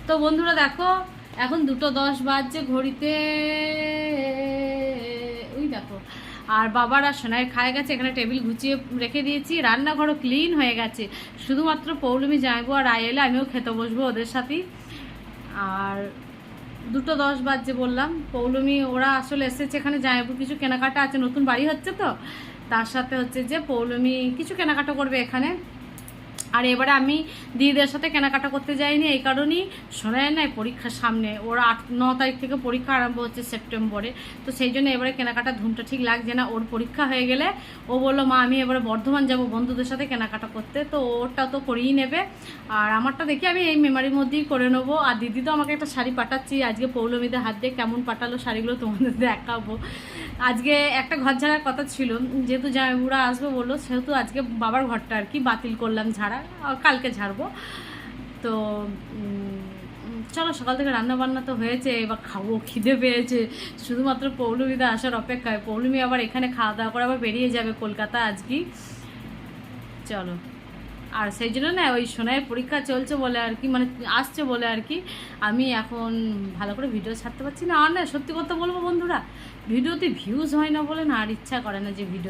তো বন্ধুরা দেখো, এখন 2:10 বাজছে ঘড়িতে। ওই দেখো, আর বাবারা সোনায় খায় গেছে। এখানে টেবিল গুছিয়ে রেখে দিয়েছি, রান্নাঘরও ক্লিন হয়ে গেছে। শুধুমাত্র পৌলমি যাইবো আর আইলে আমিও খেতে বসবো ওদের সাথেই। আর 2:10 বাজছে বললাম। পৌলমি ওরা আসলে এসেছে, এখানে যাইবো, কিছু কেনাকাটা আছে, নতুন বাড়ি হচ্ছে তো তার সাথে হচ্ছে যে পৌলমি কিছু কেনাকাটা করবে এখানে। আর এবারে আমি দিদিদের সাথে কেনাকাটা করতে যাইনি এই কারণেই, শোনায় নাই পরীক্ষার সামনে, ওর 8-9 তারিখ থেকে পরীক্ষা আরম্ভ হচ্ছে সেপ্টেম্বরে। তো সেই জন্য এবারে কেনাকাটা ধুমটা ঠিক লাগছে না। ওর পরীক্ষা হয়ে গেলে ও বললো মা আমি এবারে বর্ধমান যাব বন্ধুদের সাথে কেনাকাটা করতে, তো ওরটা তো করেই নেবে। আর আমারটা দেখি আমি এই মেমারির মধ্যেই করে নেবো। আর দিদি তো আমাকে একটা শাড়ি পাঠাচ্ছি, আজকে পৌলমীদের হাত দিয়ে কেমন পাঠালো শাড়িগুলো তোমাদের দেখাবো। আজকে একটা ঘর ঝাড়ার কথা ছিল, যেহেতু জামাইবুড়া আসবে বললো, সেহেতু আজকে বাবার ঘরটা আর কি বাতিল করলাম ঝাড়া, কালকে ঝাড়বো। তো চলো, সকাল থেকে রান্না বান্না তো হয়েছে, এবার খাবো, খিদে পেয়েছে শুধুমাত্র পৌলমীদা আসার অপেক্ষায়। পৌলমী আবার এখানে খাওয়া দাওয়া করে আবার বেরিয়ে যাবে কলকাতা আজকে। চলো, আর সেই জন্য না ওই সোনাইয়ের পরীক্ষা চলছে বলে আর কি, মানে আসছে বলে আর কি আমি এখন ভালো করে ভিডিও ছাড়তে পারছি না। আর না সত্যি কথা বলবো বন্ধুরা, ভিডিওতে ভিউজ হয় না বলে না আর ইচ্ছা করে না যে ভিডিও